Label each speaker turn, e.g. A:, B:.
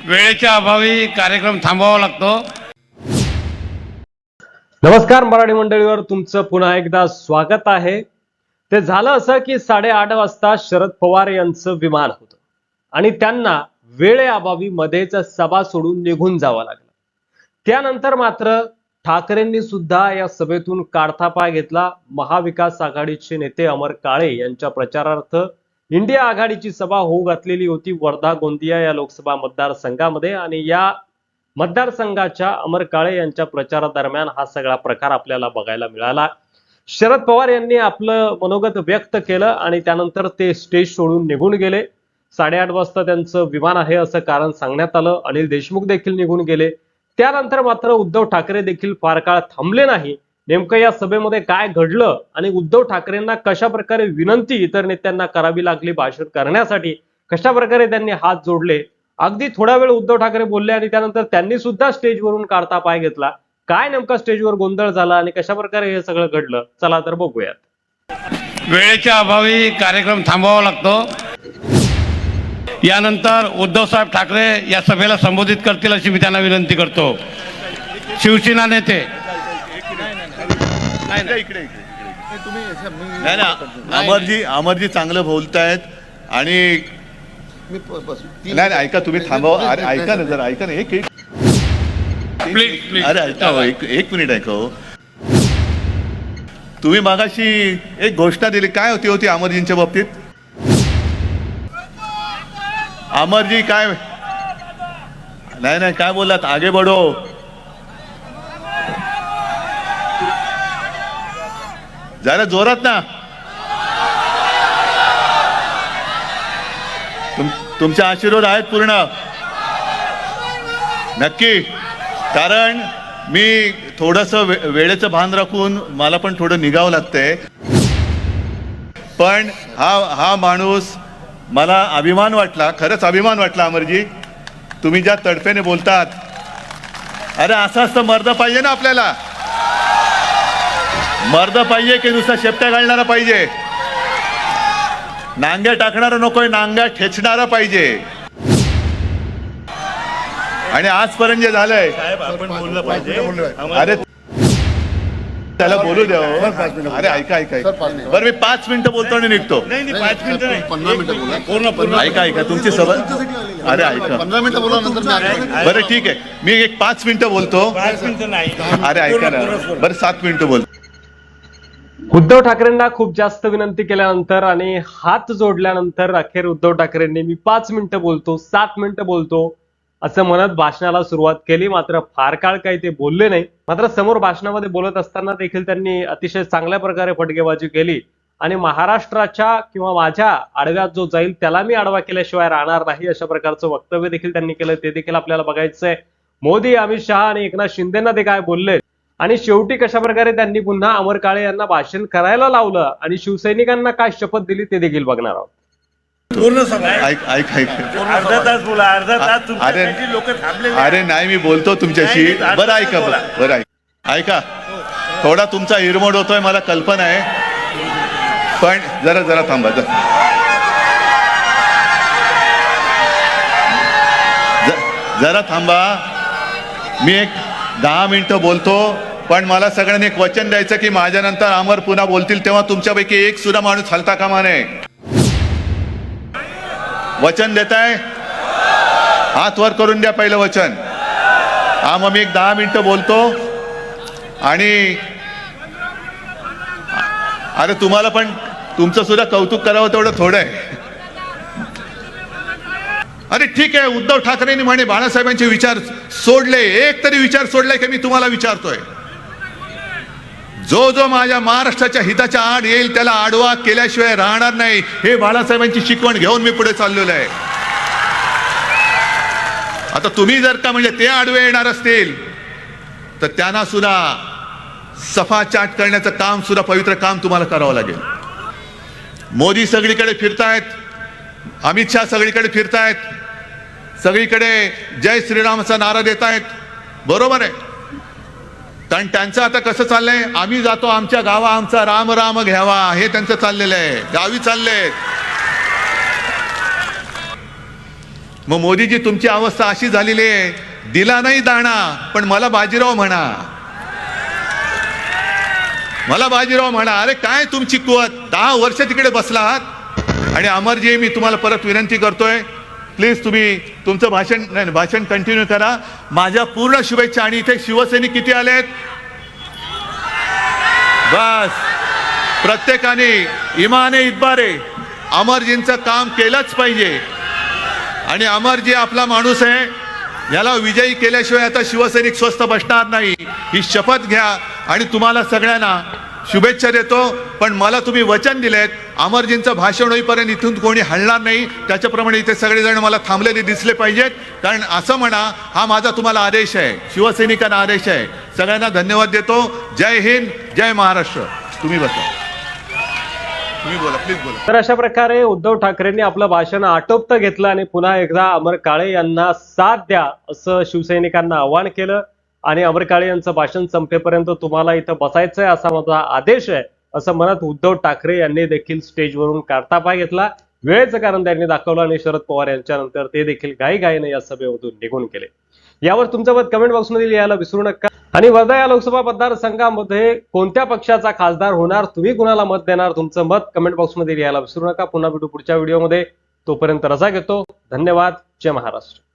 A: वेळेच्या अभावी कार्यक्रम थांबवावा लागतो.
B: नमस्कार मराठी मंडळीवर तुमचं पुन्हा एकदा स्वागत आहे. ते झालं असं की 8:30 वाजता शरद पवार यांचं विमान होतं आणि त्यांना वेळेअभावी मध्येच सभा सोडून निघून जावं लागलं. त्यानंतर मात्र ठाकरेंनी सुद्धा या सभेतून काढता पाय घेतला. महाविकास आघाडीचे नेते अमर काळे यांच्या प्रचारार्थ इंडिया आघाडीची सभा होऊ घातलेली होती वर्धा गोंदिया या लोकसभा मतदारसंघामध्ये आणि या मतदारसंघाच्या अमर काळे यांच्या प्रचारादरम्यान हा सगळा प्रकार आपल्याला बघायला मिळाला. शरद पवार यांनी आपलं मनोगत व्यक्त केलं आणि त्यानंतर ते स्टेज सोडून निघून गेले. 8:30 वाजता त्यांचं विमान आहे असं कारण सांगण्यात आलं. अनिल देशमुख देखील निघून गेले. त्यानंतर मात्र उद्धव ठाकरे देखील फार काळ थांबले नाही. नेमकं या सभेमध्ये काय घडलं आणि उद्धव ठाकरेंना कशा प्रकारे विनंती इतर नेत्यांना करावी लागली भाषण करण्यासाठी, कशा प्रकारे त्यांनी हात जोडले, अगदी थोडा वेळ उद्धव ठाकरे बोलले आणि त्यानंतर त्यांनी सुद्धा स्टेजवरून काढता पाय घेतला. काय नेमका स्टेजवर गोंधळ झाला आणि कशा प्रकारे हे सगळं घडलं, चला तर बघूयात.
A: वेळेच्या अभावी कार्यक्रम थांबवावा लागतो. यानंतर उद्धव साहेब ठाकरे या सभेला संबोधित करतील अशी मी त्यांना विनंती करतो. शिवसेना नेते
C: अमरजी चांगलं बोलतायत आणि नाही ऐका, तुम्ही थांबवा. अरे ऐका ना जरा, ऐका ना एक
A: प्लीज.
C: अरे ऐका हो, एक मिनिट ऐका हो. तुम्ही मागाशी एक घोषणा दिली, काय होती अमरजींच्या बाबतीत? अमरजी काय नाही काय बोललात? आगे बढो. जरा जोरात ना. तुमचे आशीर्वाद आहेत पूर्ण नक्की. कारण मी थोडंसं वेळेचं भान राखून मला पण थोडं निघावं लागतंय. पण हा माणूस मला अभिमान वाटला, खरंच अभिमान वाटला. अमरजी, तुम्ही ज्या तडफेने बोलतात, अरे असं मर्द पाहिजे ना आपल्याला. मर्द पाहिजे की नुसता शेपट्या घालणारा पाहिजे? नांग्या टाकणारा नकोय, नांग्या ठेचणारा पाहिजे. आणि आजपर्यंत जे झालंय,
D: आपण बोललं पाहिजे.
C: अरे त्याला बोलू द्या. अरे ऐका बरं, मी 5 मिनिटं बोलतो आणि निघतो.
D: नाही 5 मिनिटं नाही, 15 मिनिटं बोला. पूर्ण
C: ऐका तुमची सवय. अरे ऐका,
D: 15 मिनिटं बोला, नंतर
C: बरं ठीक आहे, मी एक 5 मिनिटं बोलतो.
D: 5 मिनिटं नाही.
C: अरे ऐका ना, बरं 7 मिनिटं बोलतो.
B: उद्धव ठाकरेंना खूप जास्त विनंती केल्यानंतर आणि हात जोडल्यानंतर अखेर उद्धव ठाकरेंनी मी 5 मिनिटं बोलतो, 7 मिनिटं बोलतो असं म्हणत भाषणाला सुरुवात केली. मात्र फार काळ काही ते बोलले नाही. मात्र समोर भाषणामध्ये बोलत असताना देखील त्यांनी अतिशय चांगल्या प्रकारे फटकेबाजी केली आणि महाराष्ट्राच्या किंवा माझ्या आडव्यात जो जाईल त्याला मी आडवा केल्याशिवाय राहणार नाही अशा प्रकारचं वक्तव्य देखील त्यांनी केलं. ते देखील आपल्याला बघायचंय. मोदी, अमित शहा आणि एकनाथ शिंदेना ते काय बोलले आणि शेवटी कशा प्रकारे त्यांनी पुन्हा अमर काळे यांना भाषण करायला लावलं आणि शिवसैनिकांना काय शपथ दिली ते देखील बघणार आहोत.
D: पूर्ण सभा
C: ऐक
D: अर्धा तास बोला, अर्धा तास तुमच्यासाठी लोक थांबले.
C: अरे नाही, मी बोलतो तुमच्याशी. बरं ऐका, बरं ऐका. थोडा तुमचा हिरमोड होतोय, मला कल्पना आहे. पण जरा थांबा. जरा थांबा. मी एक 10 मिनिटं बोलतो. पण मला सगळ्यांनी एक वचन द्यायचं की माझ्यानंतर अमर पुन्हा बोलतील तेव्हा तुमच्यापैकी एक सुद्धा माणूस हलता कामा नये. वचन देताय? हात वर करून द्या पहिलं वचन. मग मी एक 10 मिनिटं बोलतो. आणि अरे तुम्हाला पण तुमचं सुद्धा कौतुक करावं तेवढं थोडं आहे. अरे ठीक आहे, उद्धव ठाकरेंनी म्हणे बाळासाहेबांचे विचार सोडले. एक तरी विचार सोडलाय की मी तुम्हाला विचारतोय? जो माझ्या महाराष्ट्राच्या हिताच्या आड येईल त्याला आडवा केल्याशिवाय राहणार नाही, हे बाळासाहेबांची शिकवण घेऊन मी पुढे चाललेलो आहे. आता तुम्ही जर का म्हणजे ते आडवे येणार असतील तर त्यांना सुद्धा सफा चाट करण्याचं काम सुद्धा, पवित्र काम तुम्हाला करावं लागेल. मोदी सगळीकडे फिरतायत, अमित शहा सगळीकडे फिरतायत, सगळीकडे जय श्रीरामचा नारा देत आहेत. बरोबर आहे. कारण त्यांचं आता कसं चाललंय, आम्ही जातो आमच्या गावा, आमचा राम राम घ्यावा, हे त्यांचं चाललेलं आहे. गावी चाललेत. मग मोदीजी तुमची अवस्था अशी झालेली आहे, दिला नाही दाणा पण मला बाजीराव म्हणा, मला बाजीराव म्हणा. अरे काय तुमची कुवत, 10 वर्ष तिकडे बसलात. आणि अमरजी मी तुम्हाला परत विनंती करतोय, प्लीज तुम्ही तुमचं भाषण कंटिन्यू करा. माझ्या पूर्ण शुभेच्छा. आणि इथे शिवसैनिक किती आलेत? बस प्रत्येकाने इमाने इतबारे अमरजींचं काम केलंच पाहिजे. आणि अमरजी आपला माणूस आहे, याला विजयी केल्याशिवाय आता शिवसैनिक स्वस्थ बसणार नाही. ही शपथ घ्या. आणि तुम्हाला सगळ्यांना शुभेच्छा देतो. पण मला तुम्ही वचन दिलेत, अमरजींचं भाषण होईपर्यंत इथून कोणी हलणार नाही. त्याच्याप्रमाणे इथे सगळेजण मला थांबलेले दिसले पाहिजेत. कारण असं म्हणा, हा माझा तुम्हाला आदेश आहे, शिवसैनिकांना आदेश आहे. सगळ्यांना धन्यवाद देतो. जय हिंद, जय महाराष्ट्र. तुम्ही बसा, तुम्ही बोला, प्लीज बोला.
B: तर अशा प्रकारे उद्धव ठाकरेंनी आपलं भाषण आटोपतं घेतलं आणि पुन्हा एकदा अमर काळे यांना साथ द्या असं शिवसैनिकांना आवाहन केलं. आणि अमर काळे यांचं भाषण संपेपर्यंत तुम्हाला इथं बसायचंय असा माझा आदेश आहे असं म्हणत उद्धव ठाकरे यांनी देखील स्टेजवरून काढता पाय घेतला. वेळेचं कारण त्यांनी दाखवलं आणि शरद पवार यांच्यानंतर ते देखील घाईघाईने या सभेमधून निघून गेले. यावर तुमचं मत कमेंट बॉक्समध्ये लिहायला विसरू नका. आणि वर्धा या लोकसभा मतदारसंघामध्ये कोणत्या पक्षाचा खासदार होणार, तुम्ही कुणाला मत देणार, तुमचं मत कमेंट बॉक्समध्ये लिहायला विसरू नका. पुन्हा भेटू पुढच्या व्हिडिओमध्ये. तोपर्यंत रजा घेतो. धन्यवाद. जय महाराष्ट्र.